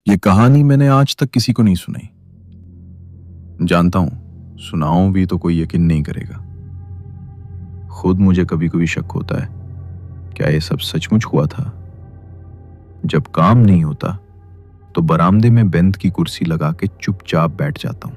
ये कहानी मैंने आज तक किसी को नहीं सुनाई। जानता हूं सुनाऊं भी तो कोई यकीन नहीं करेगा। खुद मुझे कभी कभी शक होता है, क्या ये सब सचमुच हुआ था? जब काम नहीं होता तो बरामदे में बेंत की कुर्सी लगा के चुपचाप बैठ जाता हूं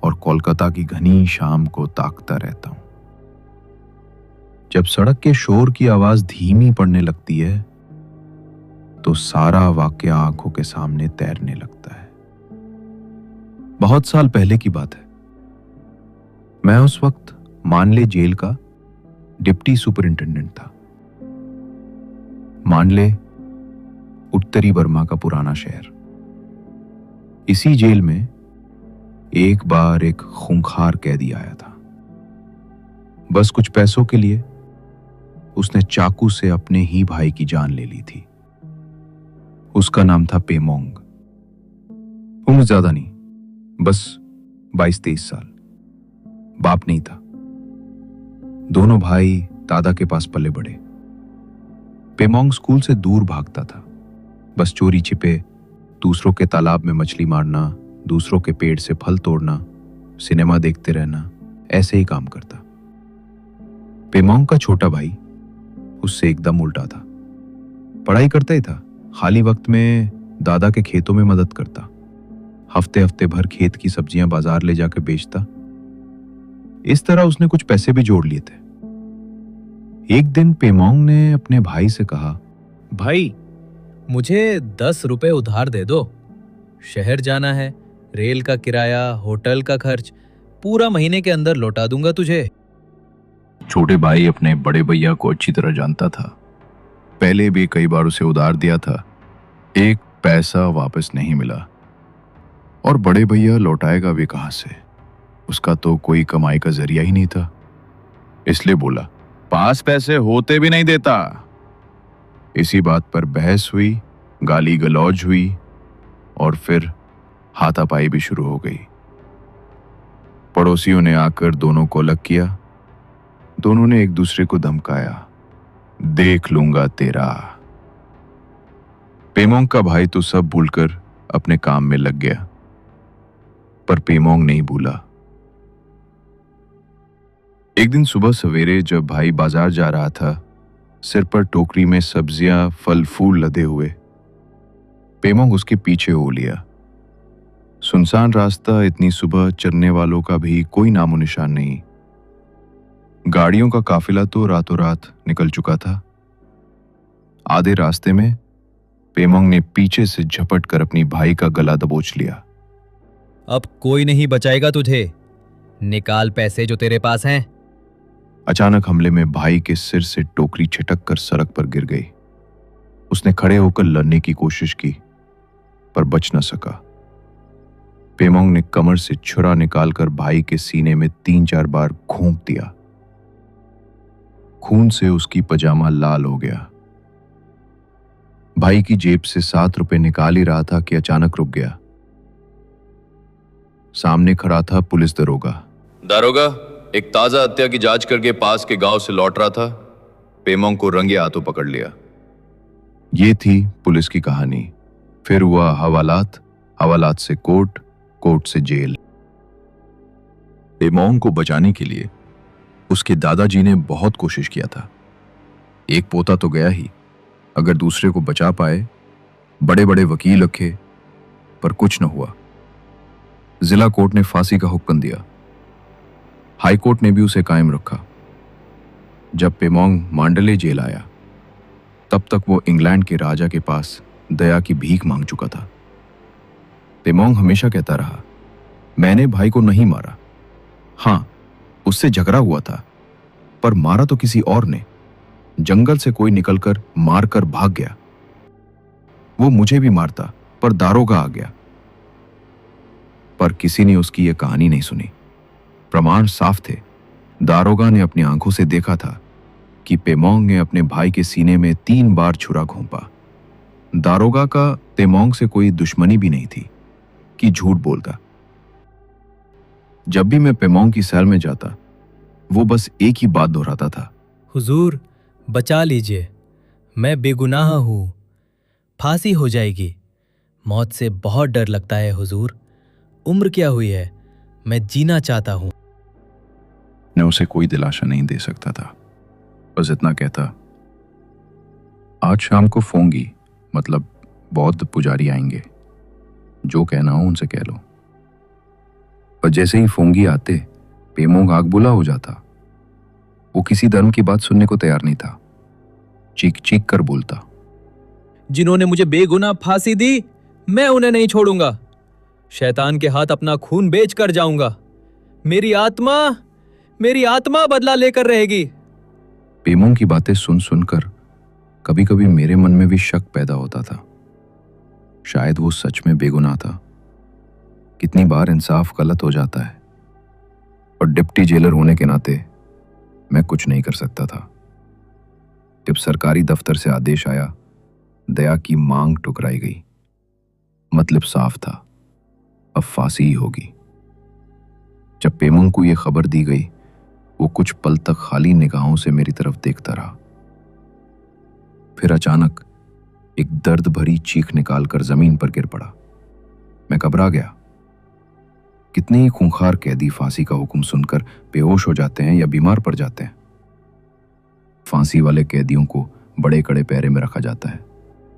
और कोलकाता की घनी शाम को ताकता रहता हूं। जब सड़क के शोर की आवाज धीमी पड़ने लगती है तो सारा वाकया आंखों के सामने तैरने लगता है। बहुत साल पहले की बात है। मैं उस वक्त मानले जेल का डिप्टी सुपरिंटेंडेंट था। मानले उत्तरी बर्मा का पुराना शहर। इसी जेल में एक बार एक खूंखार कैदी आया था। बस कुछ पैसों के लिए उसने चाकू से अपने ही भाई की जान ले ली थी। उसका नाम था पेमोंग। उम्र ज्यादा नहीं, बस 22-23 साल। बाप नहीं था। दोनों भाई दादा के पास पले बढ़े। पेमोंग स्कूल से दूर भागता था, बस चोरी छिपे दूसरों के तालाब में मछली मारना, दूसरों के पेड़ से फल तोड़ना, सिनेमा देखते रहना, ऐसे ही काम करता। पेमोंग का छोटा भाई उससे एकदम उल्टा था। पढ़ाई करता ही था, खाली वक्त में दादा के खेतों में मदद करता। हफ्ते हफ्ते भर खेत की सब्जियां बाजार ले जाकर बेचता। इस तरह उसने कुछ पैसे भी जोड़ लिए थे। एक दिन पेमोंग ने अपने भाई से कहा, भाई, मुझे 10 रुपए उधार दे दो। शहर जाना है, रेल का किराया, होटल का खर्च पूरा महीने के अंदर लौटा दूंगा तुझे। छोटे भाई अपने बड़े भैया को अच्छी तरह जानता था। पहले भी कई बार उसे उधार दिया था। एक पैसा वापस नहीं मिला और बड़े भैया लौटाएगा भी कहां से? उसका तो कोई कमाई का जरिया ही नहीं था। इसलिए बोला, पास पैसे होते भी नहीं देता। इसी बात पर बहस हुई, गाली गलौज हुई और फिर हाथापाई भी शुरू हो गई। पड़ोसियों ने आकर दोनों को अलग किया। दोनों ने एक दूसरे को धमकाया, देख लूंगा तेरा। पेमोंग का भाई तो सब भूलकर अपने काम में लग गया, पर पेमोंग नहीं भूला। एक दिन सुबह सवेरे जब भाई बाजार जा रहा था, सिर पर टोकरी में सब्जियां फल फूल लदे हुए, पेमोंग उसके पीछे हो लिया। सुनसान रास्ता, इतनी सुबह चलने वालों का भी कोई नामो निशान नहीं। गाड़ियों का काफिला तो रातों रात निकल चुका था। आधे रास्ते में पेमोंग ने पीछे से झपट कर अपनी भाई का गला दबोच लिया। अब कोई नहीं बचाएगा तुझे, निकाल पैसे जो तेरे पास हैं। अचानक हमले में भाई के सिर से टोकरी छिटक कर सड़क पर गिर गई। उसने खड़े होकर लड़ने की कोशिश की, पर बच न सका। पेमोंग ने कमर से छुरा निकालकर भाई के सीने में 3-4 बार घोंप दिया। खून से उसकी पजामा लाल हो गया। भाई की जेब से 7 रुपए निकाल ही रहा था कि अचानक रुक गया। सामने खड़ा था पुलिस दरोगा। दारोगा, एक ताजा हत्या की जांच करके पास के गांव से लौट रहा था। पेमोंग को रंगे हाथों पकड़ लिया। ये थी पुलिस की कहानी। फिर हुआ हवालात, हवालात से कोर्ट, कोर्ट से जेल। पेमोंग को बचाने के लिए उसके दादाजी ने बहुत कोशिश किया था। एक पोता तो गया ही, अगर दूसरे को बचा पाए। बड़े बड़े वकील रखे, पर कुछ न हुआ। जिला कोर्ट ने फांसी का हुक्म दिया। हाई कोर्ट ने भी उसे कायम रखा। जब पेमोंग मांडले जेल आया, तब तक वो इंग्लैंड के राजा के पास दया की भीख मांग चुका था। पेमोंग हमेशा कहता रहा, मैंने भाई को नहीं मारा। हां, उससे झगड़ा हुआ था, पर मारा तो किसी और ने। जंगल से कोई निकलकर मारकर भाग गया। वो मुझे भी मारता, पर दारोगा आ गया। पर किसी ने उसकी यह कहानी नहीं सुनी। प्रमाण साफ थे। दारोगा ने अपनी आंखों से देखा था कि पेमोंग ने अपने भाई के सीने में 3 बार छुरा घोंपा। दारोगा का पेमोंग से कोई दुश्मनी भी नहीं थी कि झूठ बोलता। जब भी मैं पेमोंग की सेल में जाता, वो बस एक ही बात दोहराता था, हुजूर, बचा लीजिए, मैं बेगुनाह हूं, फांसी हो जाएगी, मौत से बहुत डर लगता है हुजूर। उम्र क्या हुई है, मैं जीना चाहता हूं। मैं उसे कोई दिलासा नहीं दे सकता था, बस इतना कहता, आज शाम को फोंगी मतलब बौद्ध पुजारी आएंगे, जो कहना हो उनसे कह लो। पर जैसे ही फोंगी आते पेमोंग आग बुला हो जाता। वो किसी धर्म की बात सुनने को तैयार नहीं था, चीख चीख कर बोलता, जिन्होंने मुझे बेगुनाह फांसी दी, मैं उन्हें नहीं छोड़ूंगा। शैतान के हाथ अपना खून बेच कर जाऊंगा। मेरी आत्मा बदला लेकर रहेगी। पेमोंग की बातें सुन सुनकर कभी कभी मेरे मन में भी शक पैदा होता था। शायद वो सच में बेगुनाह था। कितनी बार इंसाफ गलत हो जाता है, और डिप्टी जेलर होने के नाते मैं कुछ नहीं कर सकता था। जब सरकारी दफ्तर से आदेश आया, दया की मांग ठुकराई गई। मतलब साफ था, अब फांसी ही होगी। जब पेमोंग को यह खबर दी गई, वो कुछ पल तक खाली निगाहों से मेरी तरफ देखता रहा। फिर अचानक एक दर्द भरी चीख निकालकर जमीन पर गिर पड़ा। मैं घबरा गया। कितने ही खूंखार कैदी फांसी का हुक्म सुनकर बेहोश हो जाते हैं या बीमार पड़ जाते हैं। फांसी वाले कैदियों को बड़े कड़े पहरे में रखा जाता है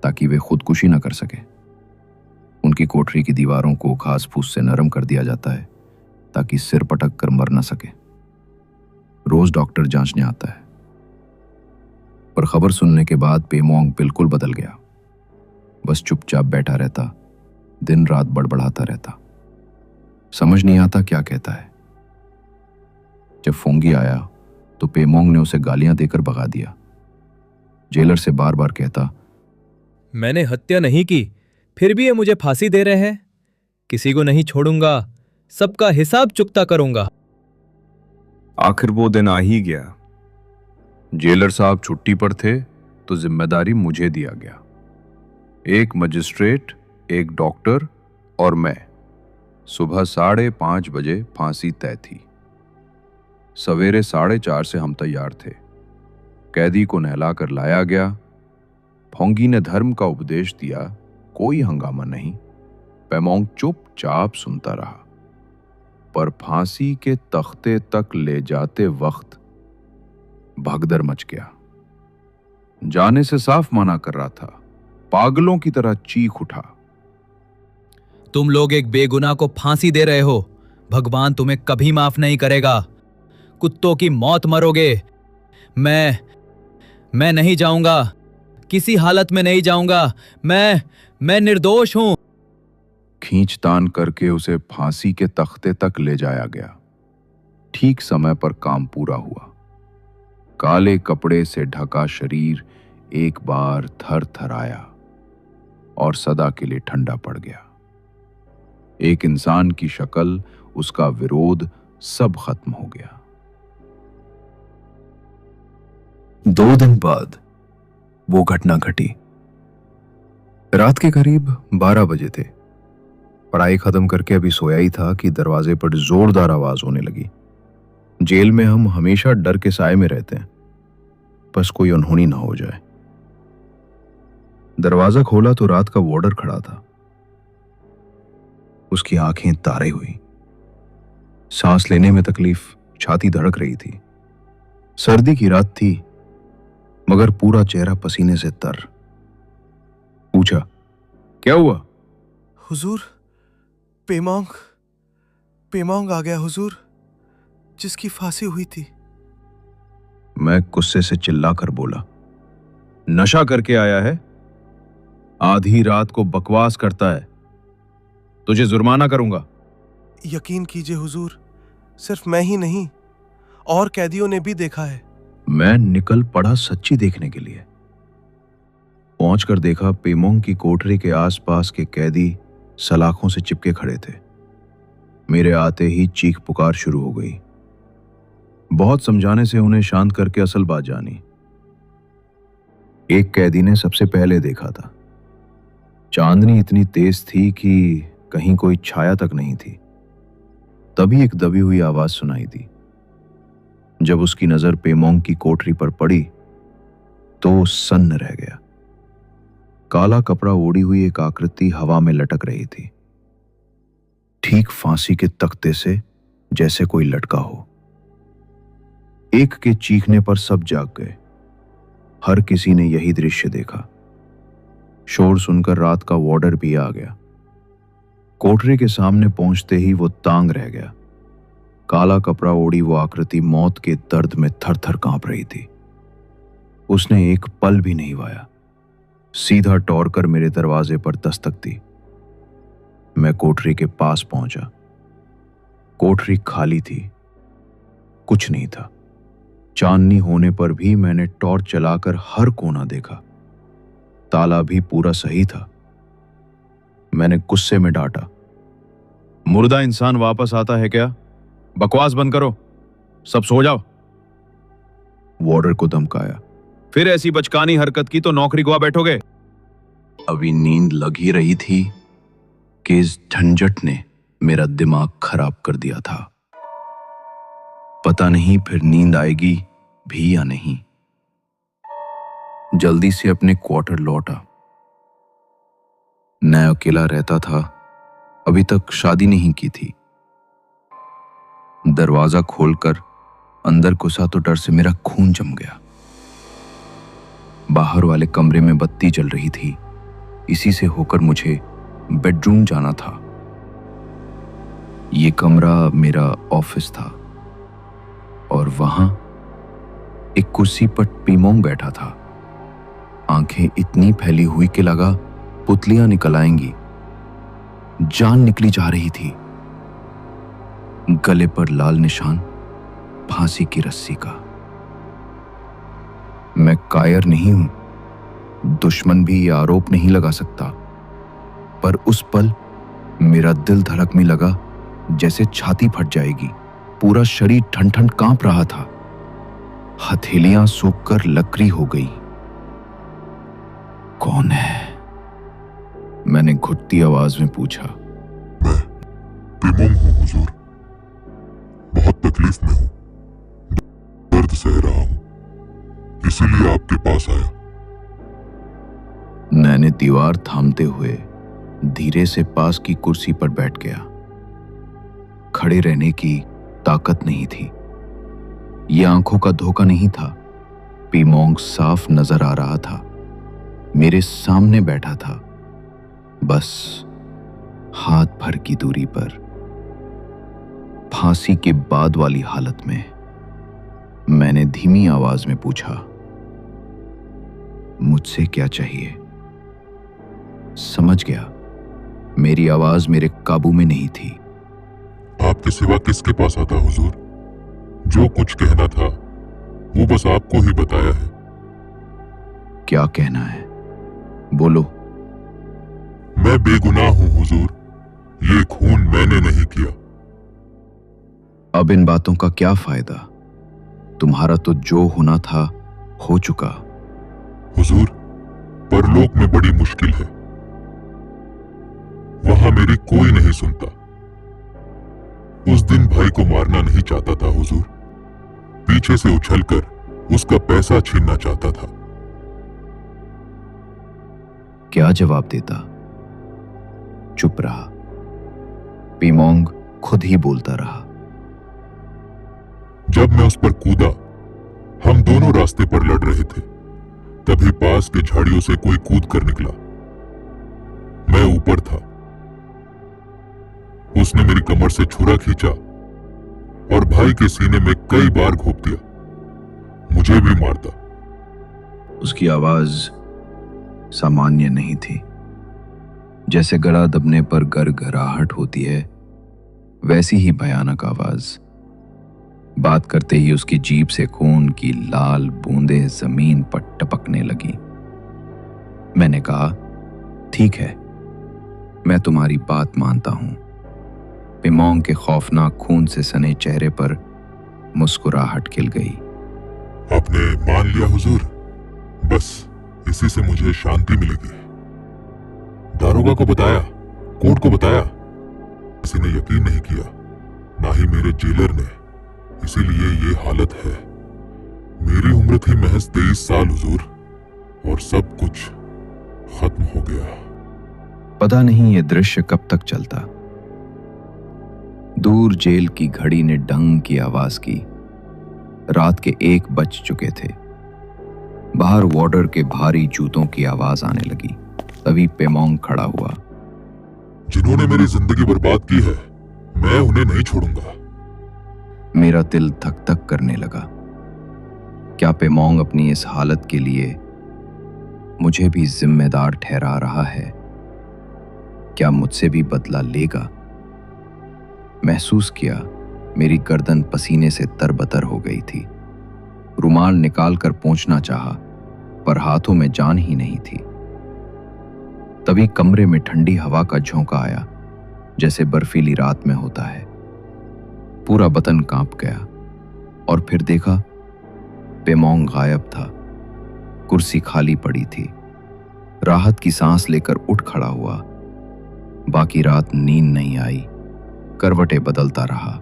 ताकि वे खुदकुशी न कर सके। उनकी कोठरी की दीवारों को घास फूस से नरम कर दिया जाता है ताकि सिर पटक कर मर न सके। रोज डॉक्टर जांचने आता है। पर खबर सुनने के बाद पेमोंग बिल्कुल बदल गया। बस चुपचाप बैठा रहता, दिन रात बड़बड़ाता रहता। समझ नहीं आता क्या कहता है। जब फोंगी आया तो पेमोंग ने उसे गालियां देकर भगा दिया। जेलर से बार बार कहता, मैंने हत्या नहीं की, फिर भी ये मुझे फांसी दे रहे हैं। किसी को नहीं छोड़ूंगा, सबका हिसाब चुकता करूंगा। आखिर वो दिन आ ही गया। जेलर साहब छुट्टी पर थे तो जिम्मेदारी मुझे दिया गया। एक मजिस्ट्रेट, एक डॉक्टर और मैं। सुबह 5:30 बजे फांसी तय थी। सवेरे 4:30 से हम तैयार थे। कैदी को नहलाकर लाया गया। फोंगी ने धर्म का उपदेश दिया। कोई हंगामा नहीं। पेमोंग चुपचाप सुनता रहा। पर फांसी के तख्ते तक ले जाते वक्त भगदड़ मच गया। जाने से साफ मना कर रहा था। पागलों की तरह चीख उठा, तुम लोग एक बेगुनाह को फांसी दे रहे हो। भगवान तुम्हें कभी माफ नहीं करेगा। कुत्तों की मौत मरोगे। मैं नहीं जाऊंगा, किसी हालत में नहीं जाऊंगा। मैं निर्दोष हूं। खींचतान करके उसे फांसी के तख्ते तक ले जाया गया। ठीक समय पर काम पूरा हुआ। काले कपड़े से ढका शरीर एक बार थर थराया और सदा के लिए ठंडा पड़ गया। एक इंसान की शक्ल, उसका विरोध, सब खत्म हो गया। 2 दिन बाद वो घटना घटी। रात के करीब 12 बजे थे। पढ़ाई खत्म करके अभी सोया ही था कि दरवाजे पर जोरदार आवाज होने लगी। जेल में हम हमेशा डर के साए में रहते हैं, बस कोई अनहोनी ना हो जाए। दरवाजा खोला तो रात का वार्डर खड़ा था। उसकी आंखें तारे हुई, सांस लेने में तकलीफ, छाती धड़क रही थी। सर्दी की रात थी, मगर पूरा चेहरा पसीने से तर। पूछा, क्या हुआ? हुजूर, पेमोंग आ गया हुजूर, जिसकी फांसी हुई थी। मैं गुस्से से चिल्लाकर बोला, नशा करके आया है, आधी रात को बकवास करता है, तुझे जुर्माना करूंगा। यकीन कीजिए हुजूर, सिर्फ मैं ही नहीं, और कैदियों ने भी देखा है। मैं निकल पड़ा सच्ची देखने के लिए। पहुंचकर देखा पेमोंग की कोठरी के आसपास के कैदी सलाखों से चिपके खड़े थे। मेरे आते ही चीख पुकार शुरू हो गई। बहुत समझाने से उन्हें शांत करके असल बात जानी। एक कैदी ने सबसे पहले देखा था। चांदनी इतनी तेज थी कि कहीं कोई छाया तक नहीं थी। तभी एक दबी हुई आवाज सुनाई दी। जब उसकी नजर पेमोंग की कोठरी पर पड़ी तो वो सन्न रह गया। काला कपड़ा ओढ़ी हुई एक आकृति हवा में लटक रही थी, ठीक फांसी के तख्ते से जैसे कोई लटका हो। एक के चीखने पर सब जाग गए। हर किसी ने यही दृश्य देखा। शोर सुनकर रात का वार्डर भी आ गया। कोठरी के सामने पहुंचते ही वो तांग रह गया। काला कपड़ा ओढ़ी वो आकृति मौत के दर्द में थर-थर कांप रही थी। उसने एक पल भी नहीं वाया, सीधा दौड़कर मेरे दरवाजे पर दस्तक दी। मैं कोठरी के पास पहुंचा। कोठरी खाली थी, कुछ नहीं था। चांदनी होने पर भी मैंने टॉर्च चलाकर हर कोना देखा। ताला भी पूरा सही था। मैंने गुस्से में डांटा, मुर्दा इंसान वापस आता है क्या? बकवास बंद करो, सब सो जाओ। वार्डर को धमकाया, फिर ऐसी बचकानी हरकत की तो नौकरी गवा बैठोगे। अभी नींद लग ही रही थी कि इस झंझट ने मेरा दिमाग खराब कर दिया था। पता नहीं फिर नींद आएगी भी या नहीं। जल्दी से अपने क्वार्टर लौटा। मैं अकेला रहता था, अभी तक शादी नहीं की थी। दरवाजा खोलकर अंदर घुसा तो डर से मेरा खून जम गया। बाहर वाले कमरे में बत्ती जल रही थी। इसी से होकर मुझे बेडरूम जाना था। ये कमरा मेरा ऑफिस था और वहां एक कुर्सी पर पीमोंग बैठा था। आंखें इतनी फैली हुई कि लगा पुतलियां निकल आएंगी। जान निकली जा रही थी। गले पर लाल निशान फांसी की रस्सी का। मैं कायर नहीं हूं, दुश्मन भी ये आरोप नहीं लगा सकता, पर उस पल मेरा दिल धड़कने लगा जैसे छाती फट जाएगी। पूरा शरीर ठंड ठंड कांप रहा था। हथेलियां सूखकर लकड़ी हो गई। कौन है? मैंने घुटती आवाज में पूछा। मैं पीमोंग हूं हुजूर, बहुत तकलीफ में हूं, दर्द सह रहा हूं, इसीलिए आपके पास आया। मैंने दीवार थामते हुए धीरे से पास की कुर्सी पर बैठ गया। खड़े रहने की ताकत नहीं थी। ये आंखों का धोखा नहीं था। पीमोंग साफ नजर आ रहा था। मेरे सामने बैठा था, बस हाथ भर की दूरी पर। फांसी के बाद वाली हालत में। मैंने धीमी आवाज में पूछा, मुझसे क्या चाहिए? समझ गया, मेरी आवाज मेरे काबू में नहीं थी। आपके सिवा किसके पास आता हुजूर? जो कुछ कहना था वो बस आपको ही बताया है। क्या कहना है? बोलो। मैं बेगुनाह हूं हुजूर, ये खून मैंने नहीं किया। अब इन बातों का क्या फायदा? तुम्हारा तो जो होना था हो चुका। हुजूर, परलोक में बड़ी मुश्किल है, वहां मेरी कोई नहीं सुनता। उस दिन भाई को मारना नहीं चाहता था हुजूर, पीछे से उछलकर उसका पैसा छीनना चाहता था। क्या जवाब देता? चुप रहा। पीमोंग खुद ही बोलता रहा। जब मैं उस पर कूदा, हम दोनों रास्ते पर लड़ रहे थे, तभी पास के झाड़ियों से कोई कूद कर निकला। मैं ऊपर था। उसने मेरी कमर से छुरा खींचा और भाई के सीने में कई बार घोंप दिया। मुझे भी मारता। उसकी आवाज सामान्य नहीं थी। जैसे गला दबने पर गरगराहट होती है, वैसी ही भयानक आवाज। बात करते ही उसकी जीभ से खून की लाल बूंदें जमीन पर टपकने लगी। मैंने कहा, ठीक है, मैं तुम्हारी बात मानता हूं। पीमोंग के खौफनाक खून से सने चेहरे पर मुस्कुराहट खिल गई। आपने मान लिया हुजूर, बस इसी से मुझे शांति मिलेगी। दारोगा को बताया, कोर्ट को बताया, किसी ने यकीन नहीं किया, ना ही मेरे जेलर ने। इसीलिए ये हालत है। मेरी उम्र थी महज 23 साल हुजूर, और सब कुछ खत्म हो गया। पता नहीं ये दृश्य कब तक चलता। दूर जेल की घड़ी ने डंग की आवाज की। रात के 1 बज चुके थे। बाहर वार्डर के भारी जूतों की आवाज आने लगी। तभी पेमोंग खड़ा हुआ। जिन्होंने मेरी जिंदगी बर्बाद की है, मैं उन्हें नहीं छोड़ूंगा। मेरा दिल धक धक करने लगा। क्या पेमोंग अपनी इस हालत के लिए मुझे भी जिम्मेदार ठहरा रहा है? क्या मुझसे भी बदला लेगा? महसूस किया मेरी गर्दन पसीने से तरबतर हो गई थी। रुमाल निकालकर पोंछना चाहा, पर हाथों में जान ही नहीं थी। तभी कमरे में ठंडी हवा का झोंका आया, जैसे बर्फीली रात में होता है। पूरा बदन कांप गया और फिर देखा पेमोंग गायब था। कुर्सी खाली पड़ी थी। राहत की सांस लेकर उठ खड़ा हुआ। बाकी रात नींद नहीं आई। करवटें बदलता रहा।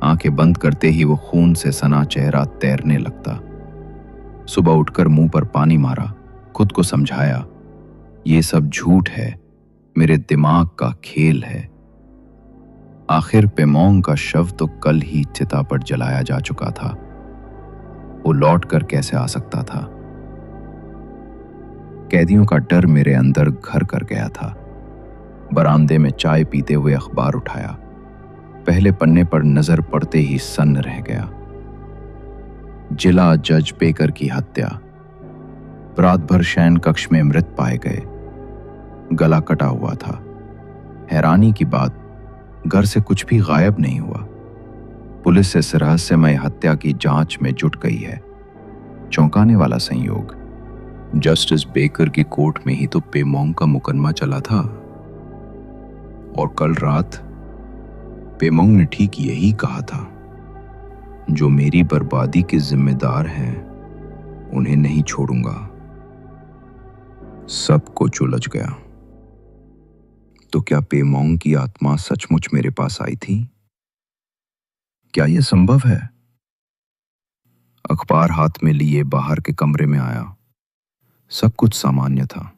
आंखें बंद करते ही वो खून से सना चेहरा तैरने लगता। सुबह उठकर मुंह पर पानी मारा, खुद को समझाया ये सब झूठ है, मेरे दिमाग का खेल है। आखिर पेमोंग का शव तो कल ही चिता पर जलाया जा चुका था। वो लौट कर कैसे आ सकता था? कैदियों का डर मेरे अंदर घर कर गया था। बरामदे में चाय पीते हुए अखबार उठाया। पहले पन्ने पर नजर पड़ते ही सन्न रह गया। जिला जज बेकर की हत्या। रात भर शयन कक्ष में मृत पाए गए। गला कटा हुआ था। हैरानी की बात, घर से कुछ भी गायब नहीं हुआ। पुलिस इस रहस्यमय हत्या की जांच में जुट गई है। चौंकाने वाला संयोग, जस्टिस बेकर की कोर्ट में ही तो पेमोंग का मुकदमा चला था। और कल रात पेमोंग ने ठीक यही कहा था, जो मेरी बर्बादी के जिम्मेदार हैं उन्हें नहीं छोड़ूंगा। सब कुछ उलझ गया। तो क्या पेमोंग की आत्मा सचमुच मेरे पास आई थी? क्या यह संभव है? अखबार हाथ में लिए बाहर के कमरे में आया। सब कुछ सामान्य था।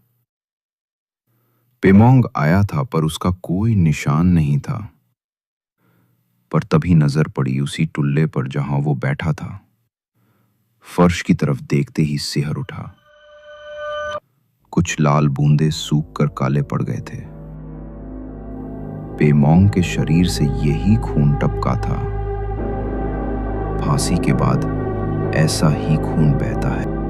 पेमोंग आया था पर उसका कोई निशान नहीं था। पर तभी नजर पड़ी उसी टुल्ले पर जहां वो बैठा था। फर्श की तरफ देखते ही सिहर उठा। कुछ लाल बूंदे सूख कर काले पड़ गए थे। पेमोंग के शरीर से यही खून टपका था। फांसी के बाद ऐसा ही खून बहता है।